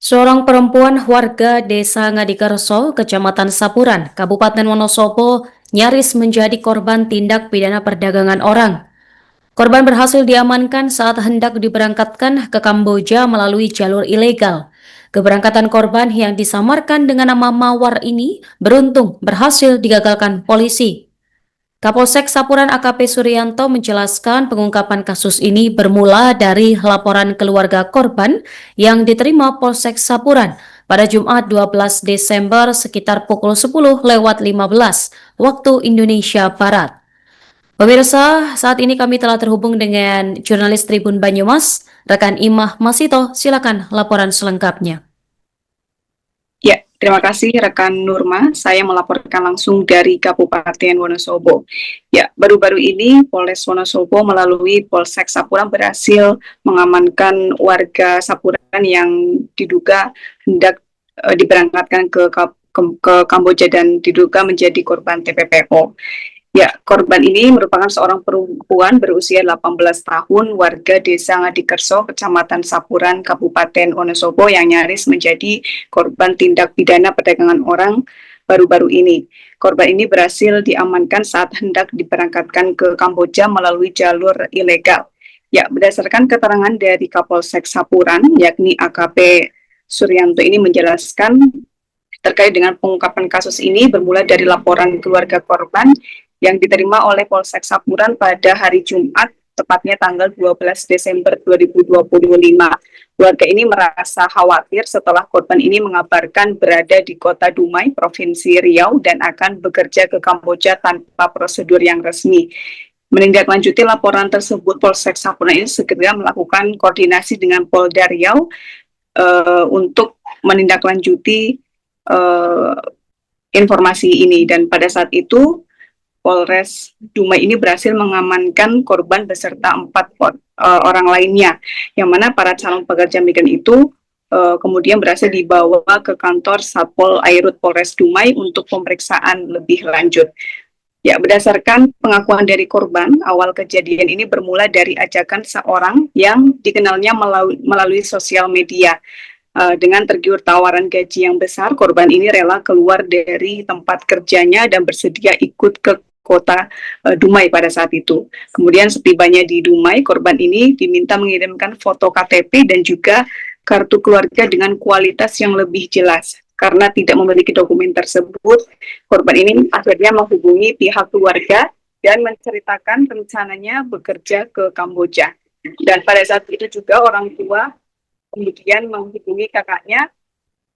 Seorang perempuan warga Desa Ngadikerso, Kecamatan Sapuran, Kabupaten Wonosobo, nyaris menjadi korban tindak pidana perdagangan orang. Korban berhasil diamankan saat hendak diberangkatkan ke Kamboja melalui jalur ilegal. Keberangkatan korban yang disamarkan dengan nama Mawar ini beruntung berhasil digagalkan polisi. Kapolsek Sapuran AKP Suryanto menjelaskan pengungkapan kasus ini bermula dari laporan keluarga korban yang diterima Polsek Sapuran pada Jumat 12 Desember sekitar pukul 10:15 waktu Indonesia Barat. Pemirsa, saat ini kami telah terhubung dengan jurnalis Tribun Banyumas, rekan Imah Masito. Silakan laporan selengkapnya. Ya, terima kasih rekan Nurma. Saya melaporkan langsung dari Kabupaten Wonosobo. Ya, baru-baru ini Polres Wonosobo melalui Polsek Sapuran berhasil mengamankan warga Sapuran yang diduga hendak diberangkatkan ke Kamboja dan diduga menjadi korban TPPO. Ya, korban ini merupakan seorang perempuan berusia 18 tahun, warga Desa Ngadikerso, Kecamatan Sapuran, Kabupaten Wonosobo yang nyaris menjadi korban tindak pidana perdagangan orang baru-baru ini. Korban ini berhasil diamankan saat hendak diberangkatkan ke Kamboja melalui jalur ilegal. Ya, berdasarkan keterangan dari Kapolsek Sapuran, yakni AKP Suryanto ini menjelaskan terkait dengan pengungkapan kasus ini bermula dari laporan keluarga korban yang diterima oleh Polsek Sapuran pada hari Jumat, tepatnya tanggal 12 Desember 2025. Warga ini merasa khawatir setelah korban ini mengabarkan berada di kota Dumai, Provinsi Riau, dan akan bekerja ke Kamboja tanpa prosedur yang resmi. Menindaklanjuti laporan tersebut, Polsek Sapuran ini segera melakukan koordinasi dengan Polda Riau untuk menindaklanjuti informasi ini, dan pada saat itu Polres Dumai ini berhasil mengamankan korban beserta 4 orang lainnya, yang mana para calon pekerja migran itu kemudian berhasil dibawa ke kantor Satpol Airut Polres Dumai untuk pemeriksaan lebih lanjut. Ya, berdasarkan pengakuan dari korban, awal kejadian ini bermula dari ajakan seorang yang dikenalnya melalui sosial media. Dengan tergiur tawaran gaji yang besar, korban ini rela keluar dari tempat kerjanya dan bersedia ikut ke kota Dumai pada saat itu. Kemudian setibanya di Dumai, korban ini diminta mengirimkan foto KTP dan juga kartu keluarga dengan kualitas yang lebih jelas. Karena tidak memiliki dokumen tersebut, korban ini akhirnya menghubungi pihak keluarga dan menceritakan rencananya bekerja ke Kamboja. Dan pada saat itu juga orang tua kemudian menghubungi kakaknya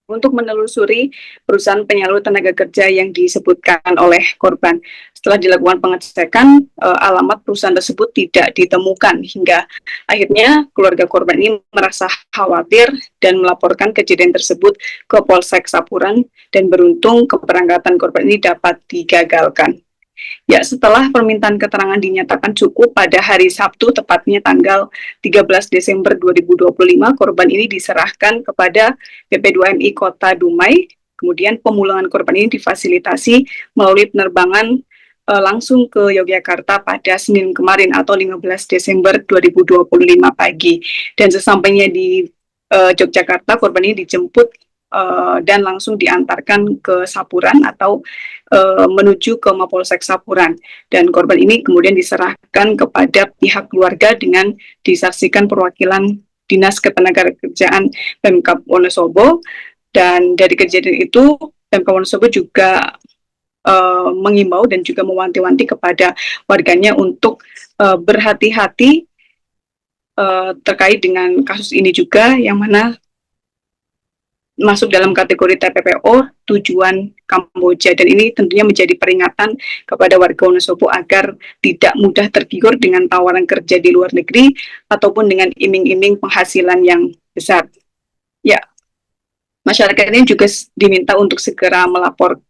untuk menelusuri perusahaan penyalur tenaga kerja yang disebutkan oleh korban. Setelah dilakukan pengecekan, alamat perusahaan tersebut tidak ditemukan, hingga akhirnya keluarga korban ini merasa khawatir dan melaporkan kejadian tersebut ke Polsek Sapuran, dan beruntung keberangkatan korban ini dapat digagalkan. Ya, setelah permintaan keterangan dinyatakan cukup pada hari Sabtu, tepatnya tanggal 13 Desember 2025, korban ini diserahkan kepada BP2MI Kota Dumai. Kemudian pemulangan korban ini difasilitasi melalui penerbangan langsung ke Yogyakarta pada Senin kemarin atau 15 Desember 2025 pagi. Dan sesampainya di Yogyakarta, korban ini dijemput dan langsung diantarkan ke Sapuran atau menuju ke Mapolsek Sapuran, dan korban ini kemudian diserahkan kepada pihak keluarga dengan disaksikan perwakilan Dinas Ketenagakerjaan Pemkab Wonosobo. Dan dari kejadian itu Pemkab Wonosobo juga mengimbau dan juga mewanti-wanti kepada warganya untuk berhati-hati terkait dengan kasus ini juga, yang mana masuk dalam kategori TPPO tujuan Kamboja, dan ini tentunya menjadi peringatan kepada warga Wonosobo agar tidak mudah tergiur dengan tawaran kerja di luar negeri ataupun dengan iming-iming penghasilan yang besar. Ya, masyarakat ini juga diminta untuk segera melapor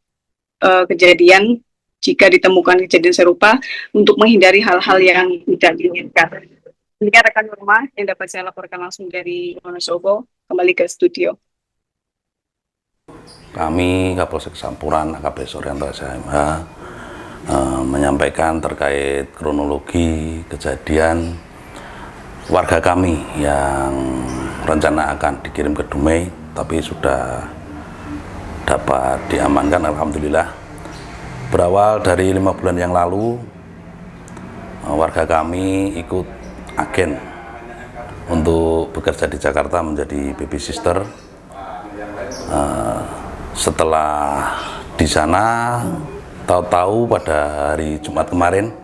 kejadian jika ditemukan kejadian serupa untuk menghindari hal-hal yang tidak diinginkan. Demikian rekan Nurma yang dapat saya laporkan langsung dari Wonosobo. Kembali ke studio. Kami Kapolsek Sapuran AKP Suryanto SMH menyampaikan terkait kronologi kejadian warga kami yang rencana akan dikirim ke Dumai tapi sudah dapat diamankan, alhamdulillah. Berawal dari 5 bulan yang lalu, warga kami ikut agen untuk bekerja di Jakarta menjadi baby sister. Setelah di sana, tahu-tahu pada hari Jumat kemarin,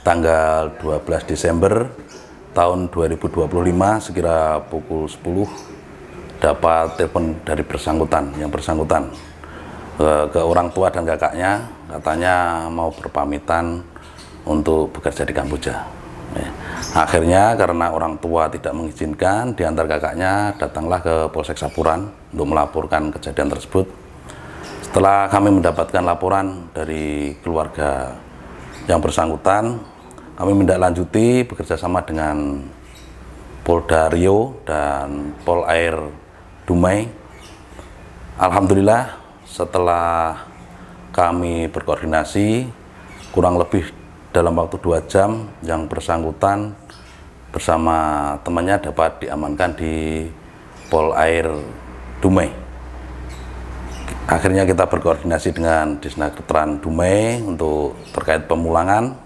tanggal 12 Desember tahun 2025, sekira pukul 10, dapat telepon dari yang bersangkutan ke orang tua dan kakaknya, katanya mau berpamitan untuk bekerja di Kamboja. Akhirnya karena orang tua tidak mengizinkan, diantar kakaknya datanglah ke Polsek Sapuran untuk melaporkan kejadian tersebut. Setelah kami mendapatkan laporan dari keluarga yang bersangkutan, kami menindaklanjuti bekerjasama dengan Polda Riau dan Polair Dumai. Alhamdulillah, setelah kami berkoordinasi kurang lebih dalam waktu 2 jam, yang bersangkutan bersama temannya dapat diamankan di Polair Dumai. Akhirnya kita berkoordinasi dengan Disnagteran Dumai untuk terkait pemulangan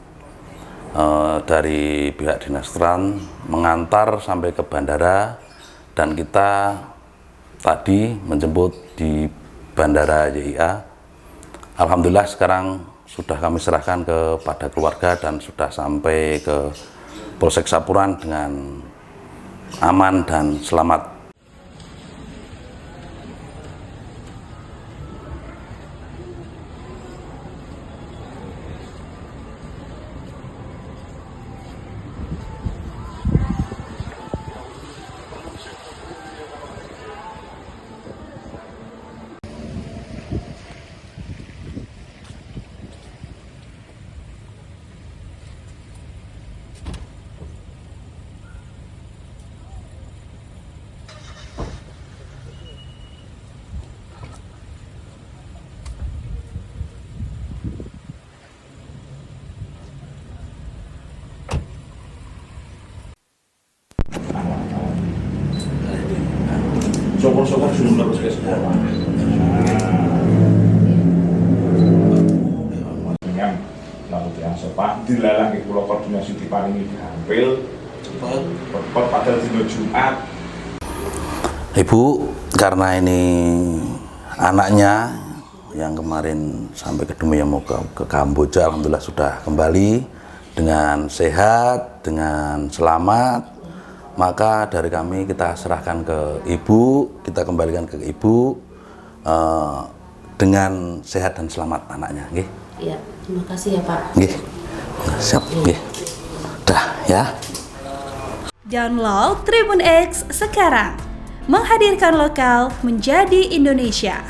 dari pihak Dinas Tran mengantar sampai ke bandara, dan kita tadi menjemput di Bandara YIA. Alhamdulillah sekarang sudah kami serahkan kepada keluarga dan sudah sampai ke Polsek Sapuran dengan aman dan selamat. Sokor-sokor belum terus ke sekolah. Dengan lalu biasa Pak dilalang ke pulau koordinasi diparingi diambil cepat pada dino Jumat. Ibu, karena ini anaknya yang kemarin sampai ke Dumai yang mau ke Kamboja, alhamdulillah sudah kembali dengan sehat, dengan selamat. Maka dari kami kita serahkan ke ibu, kita kembalikan ke ibu dengan sehat dan selamat anaknya, nggih. Iya, terima kasih ya Pak. Nggih. Siap, nggih. Dah ya. Download Tribun X sekarang. Menghadirkan lokal menjadi Indonesia.